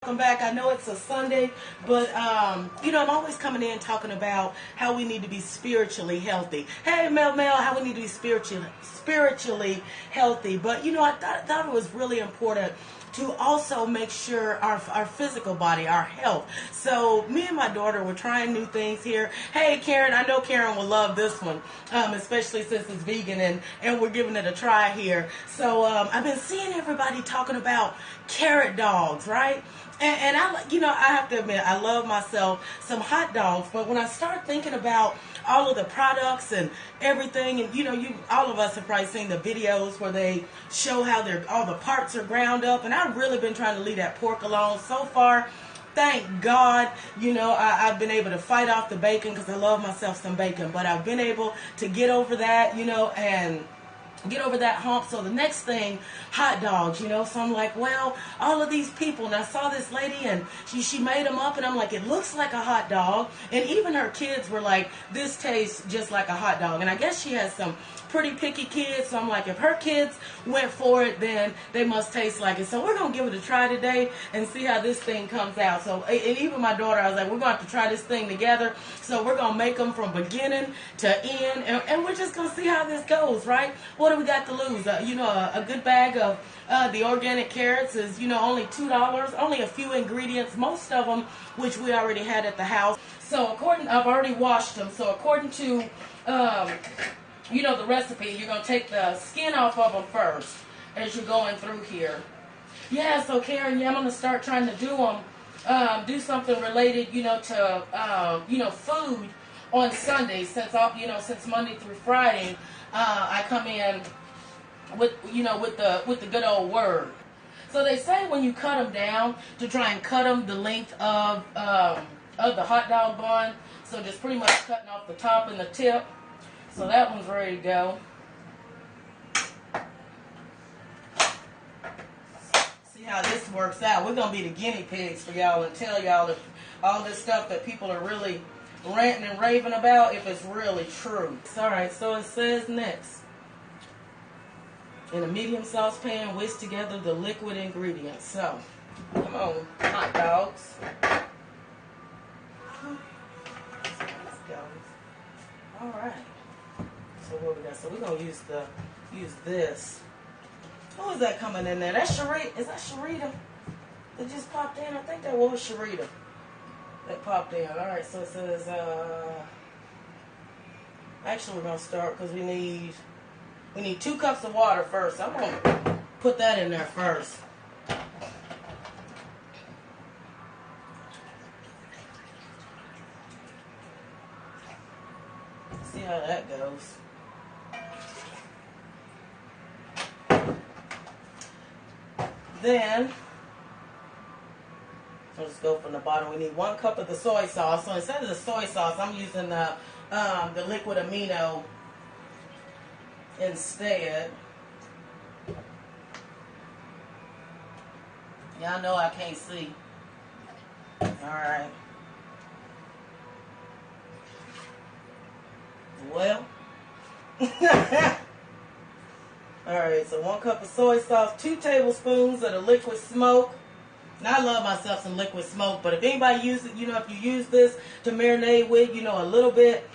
Welcome back. I know it's a Sunday, but I'm always coming in talking about how we need to be spiritually healthy. Hey, Mel, how we need to be spiritually healthy. But I thought it was really important to also make sure our physical body, our health. So me and my daughter were trying new things here. Hey, Karen, I know Karen will love this one, especially since it's vegan and we're giving it a try here. So I've been seeing everybody talking about carrot dogs, right? And I have to admit, I love myself some hot dogs. But when I start thinking about all of the products and everything, and all of us have probably seen the videos where they show how all the parts are ground up. And I've really been trying to leave that pork alone so far. Thank God, I've been able to fight off the bacon because I love myself some bacon. But I've been able to get over that, and get over that hump. So the next thing, hot dogs, so I'm like, well, all of these people, and I saw this lady and she made them up, and I'm like, it looks like a hot dog. And even her kids were like, this tastes just like a hot dog. And I guess she has some pretty picky kids, so I'm like, if her kids went for it, then they must taste like it. So we're gonna give it a try today and see how this thing comes out. So, and even my daughter, I was like, we're gonna have to try this thing together. So we're gonna make them from beginning to end, and we're just gonna see how this goes, right? What do we got to lose? A good bag of the organic carrots is, only $2. Only a few ingredients, most of them which we already had at the house. So I've already washed them. So according to the recipe, you're going to take the skin off of them first as you're going through here. Yeah, so Karen, I'm going to start trying to do something related, to, food on Sundays, since Monday through Friday, I come in with the good old word. So they say when you cut them down, to try and cut them the length of the hot dog bun. So just pretty much cutting off the top and the tip. So that one's ready to go. See how this works out. We're going to be the guinea pigs for y'all and tell y'all if all this stuff that people are really ranting and raving about, if it's really true. Alright, so it says next. In a medium saucepan, whisk together the liquid ingredients. So, come on, hot dogs. Let's go. Alright. So what we got? So we're gonna use this. Who is that coming in there? That's Sharita. Is that Sharita that just popped in? I think that was Sharita that popped in. All right. So it says. Actually, we're gonna start because we need 2 cups of water first. I'm gonna put that in there first. See how that goes. Then, I'll just go from the bottom. We need 1 cup of the soy sauce. So instead of the soy sauce, I'm using the liquid amino instead. Y'all know I can't see. Alright. Well. Alright, so 1 cup of soy sauce, 2 tablespoons of the liquid smoke. Now, I love myself some liquid smoke, but if anybody uses it, if you use this to marinate with, a little bit,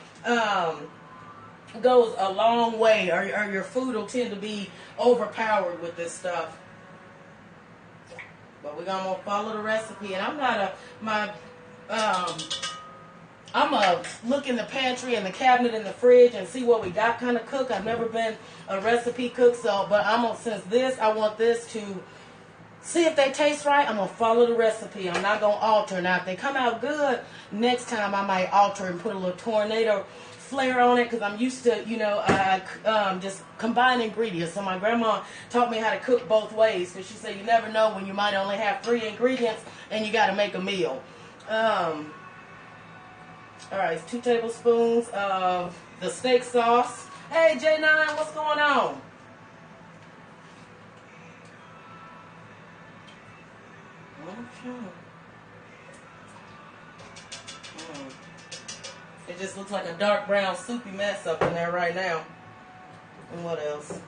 goes a long way, or your food will tend to be overpowered with this stuff. But we're going to follow the recipe, and I'm a look in the pantry and the cabinet in the fridge and see what we got kind of cook. I've never been a recipe cook, but since I want this to see if they taste right, I'm going to follow the recipe. I'm not going to alter. Now, if they come out good, next time I might alter and put a little tornado flair on it because I'm used to, just combine ingredients. So my grandma taught me how to cook both ways because she said you never know when you might only have 3 ingredients and you got to make a meal. Alright, 2 tablespoons of the steak sauce. Hey, J9, what's going on? Okay. It just looks like a dark brown soupy mess up in there right now. And what else?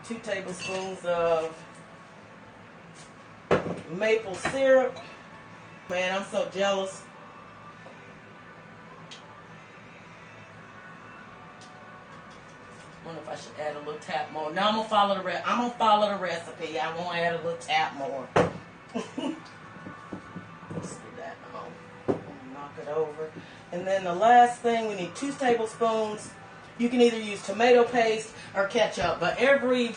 2 tablespoons of maple syrup. Man, I'm so jealous. I wonder if I should add a little tap more. No, I'm gonna follow the recipe. I won't add a little tap more. Let's do that. Knock it over. And then the last thing, we need 2 tablespoons. You can either use tomato paste or ketchup, but every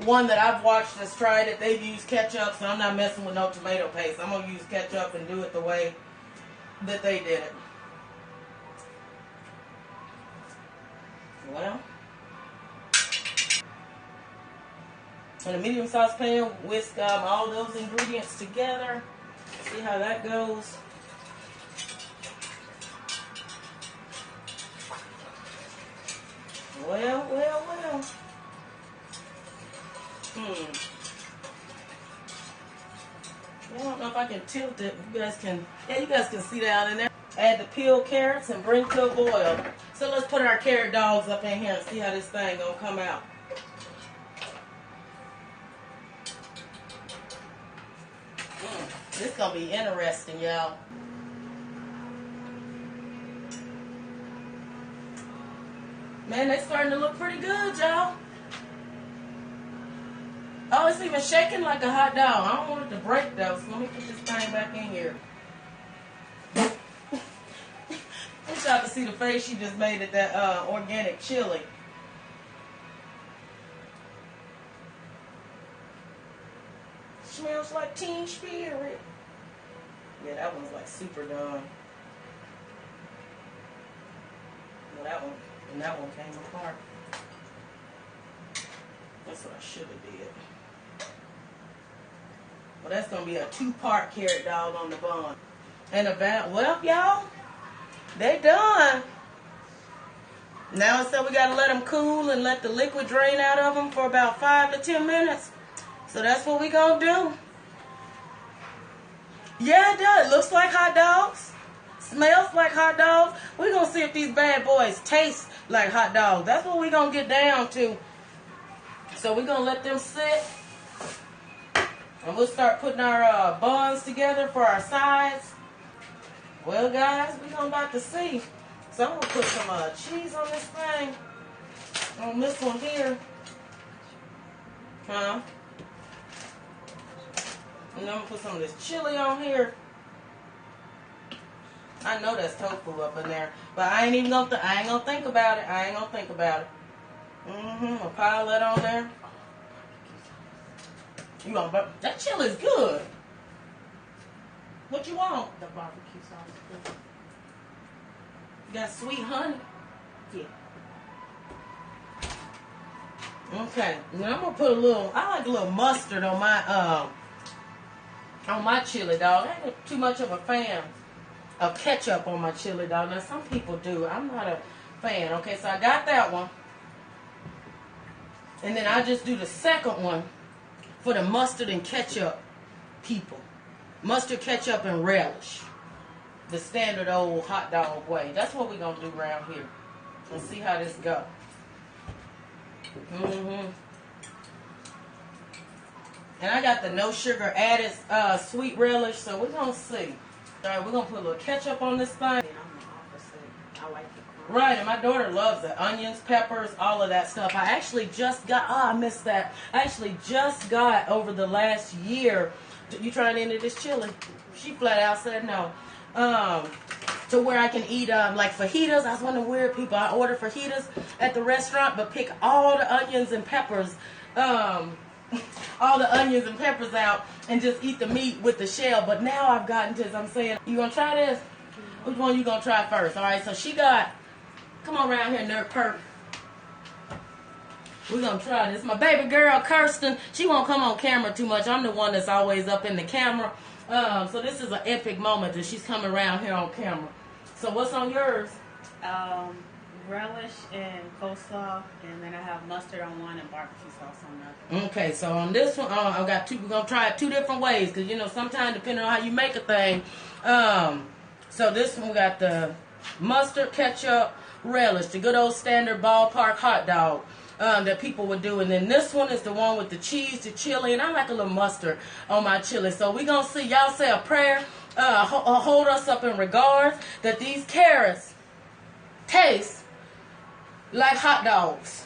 one that I've watched that's tried it, they've used ketchup, so I'm not messing with no tomato paste. I'm gonna use ketchup and do it the way that they did it. Well, in a medium saucepan, whisk all those ingredients together. See how that goes. Well. I don't know if I can tilt it. You guys can see down in there. Add the peeled carrots and bring to a boil. So let's put our carrot dogs up in here and see how this thing gonna come out. This gonna be interesting, y'all. Man, they starting to look pretty good, y'all. Oh, it's even shaking like a hot dog. I don't want it to break though, so let me put this thing back in here. I'm trying to see the face she just made at that organic chili. Smells like Teen Spirit. Yeah, that one's like super done. Well, that one came apart. That's what I should have did. Well, that's going to be a 2-part carrot dog on the bun. And well, y'all, they done. Now it's so we got to let them cool and let the liquid drain out of them for about 5 to 10 minutes. So that's what we going to do. Yeah, it does. It looks like hot dogs. Smells like hot dogs. We're going to see if these bad boys taste like hot dogs. That's what we're going to get down to. So we're going to let them sit. And we'll start putting our buns together for our sides. Well, guys, we're going about to see. So I'm going to put some cheese on this thing. On this one here. And then I'm going to put some of this chili on here. I know that's tofu up in there. But I ain't going to think about it. I'll pile that on there. That chili's good. What you want? The barbecue sauce. You got sweet honey? Yeah. Okay. Now I'm gonna put I like a little mustard on my chili dog. I ain't too much of a fan of ketchup on my chili dog. Now some people do. I'm not a fan. Okay, so I got that one. And then I just do the second one for the mustard and ketchup people. Mustard, ketchup, and relish. The standard old hot dog way. That's what we're going to do around here. Let's see how this go. And I got the no sugar added sweet relish, so we're going to see. All right, we're going to put a little ketchup on this thing. Yeah, I'm the opposite. I like the crunch. Right, and my daughter loves it. Onions, peppers, all of that stuff. I actually just got, I missed that. I actually just got over the last year, you trying any of this chili? She flat out said no. To where I can eat like fajitas. I was one of the weird people. I order fajitas at the restaurant, but pick all the onions and peppers, out and just eat the meat with the shell. But now I've gotten to, I'm saying, you gonna try this? Which one you gonna try first? All right, so she got, come on around here, nerd perk. We're gonna try this. My baby girl, Kirsten, she won't come on camera too much. I'm the one that's always up in the camera. So this is an epic moment that she's coming around here on camera. So what's on yours? Relish and coleslaw, and then I have mustard on one and barbecue sauce on the other. Okay, so on this one, I've got two. We're gonna try it 2 different ways because you know sometimes depending on how you make a thing. So this one we got the mustard, ketchup, relish, the good old standard ballpark hot dog. that people would do. And then this one is the one with the cheese, the chili, and I like a little mustard on my chili. So we're going to see. Y'all say a prayer. Hold us up in regards that these carrots taste like hot dogs.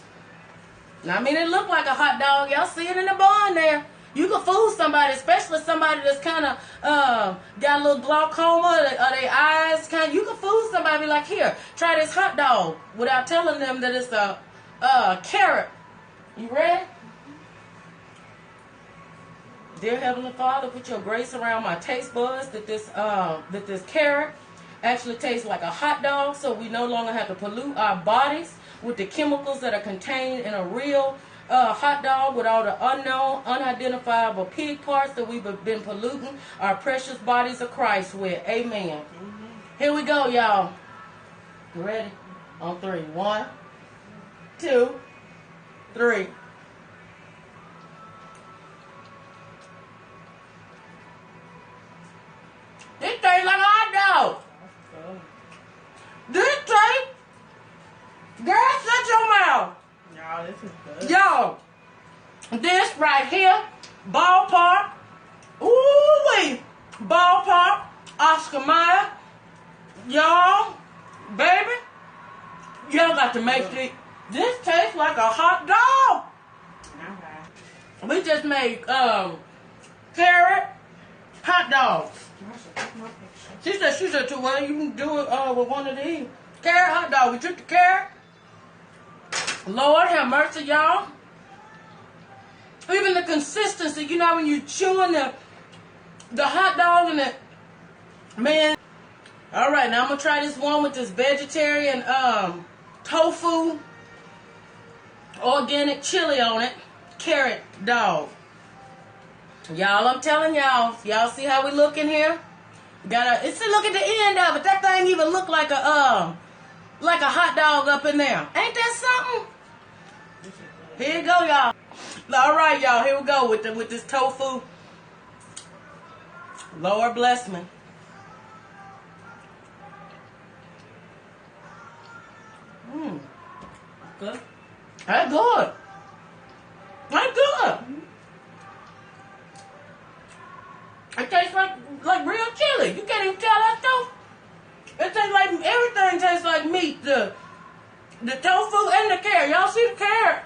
Now, I mean, it look like a hot dog. Y'all see it in the bun there. You can fool somebody, especially somebody that's kind of got a little glaucoma or their eyes kind. You can fool somebody like, here, try this hot dog without telling them that it's a carrot. You ready? Dear Heavenly Father, put your grace around my taste buds that this carrot actually tastes like a hot dog, so we no longer have to pollute our bodies with the chemicals that are contained in a real hot dog with all the unknown, unidentifiable pig parts that we've been polluting our precious bodies of Christ with. Amen. Here we go, y'all. You ready? On 3. 1, 2, 3. This tastes like a hot dog. This tastes... Girl, shut your mouth. No, this is good. Yo, this right here, ballpark. Ooh-wee. Ballpark. Oscar Mayer. Y'all, baby, y'all got to make this taste like a hot dog. Okay. We just made carrot hot dogs. She said too well. You can do it with one of these carrot hot dogs. We took the carrot. Lord have mercy, y'all. Even the consistency, you know, when you chewing the hot dog and the man. All right, now I'm gonna try this one with this vegetarian tofu, organic chili on it, carrot dog. Y'all, I'm telling y'all see how we look in here? It's a look at the end of it. That thing even look like a hot dog up in there. Ain't that something? Here you go, y'all. All right, y'all. Here we go with this tofu. Lord bless me. Good. That's good. That's good. It tastes like real chili. You can't even tell that stuff. It tastes like everything tastes like meat. The tofu and the carrot. Y'all see the carrot?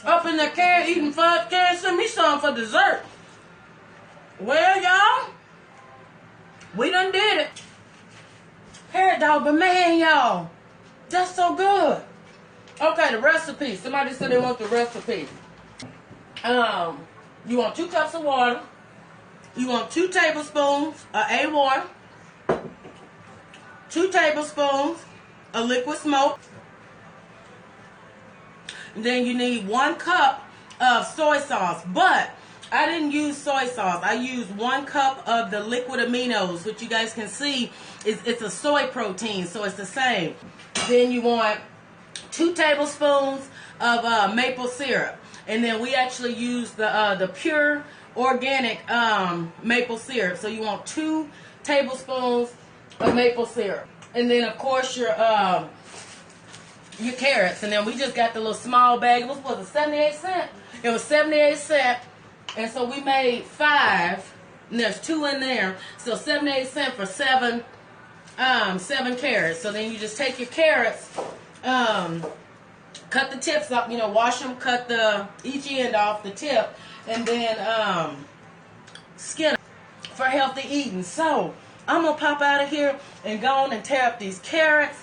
Up in the carrot eating fudge. Carrot, send me some for dessert. Well, y'all, we done did it. Carrot dog, but man, y'all, that's so good. Okay, the recipe. Somebody said they want the recipe. You want 2 cups of water. You want 2 tablespoons of A1. 2 tablespoons of liquid smoke. And then you need 1 cup of soy sauce. But I didn't use soy sauce. I used 1 cup of the liquid aminos, which you guys can see it's a soy protein, so it's the same. Then you want 2 tablespoons of maple syrup. And then we actually use the pure organic maple syrup. So you want 2 tablespoons of maple syrup. And then, of course, your carrots. And then we just got the little small bag. It was 78 cents? It was 78 cents. And so we made 5. And there's 2 in there. So 78 cents for 7 carrots. So then you just take your carrots, cut the tips up, wash them, cut each end off the tip, and then skin them for healthy eating. So I'm gonna pop out of here and go on and tear up these carrots.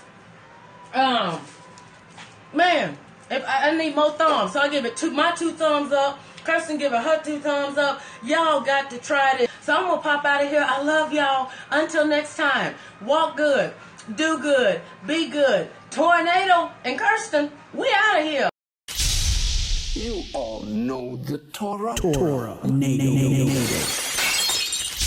Man, if I need more thumbs, so I give it my 2 thumbs up. Kirsten give it her 2 thumbs up. Y'all got to try this. So I'm gonna pop out of here. I love y'all. Until next time, walk good, do good, be good. Tornado and Kirsten, we out of here. You all know the Torah. Torah. Native.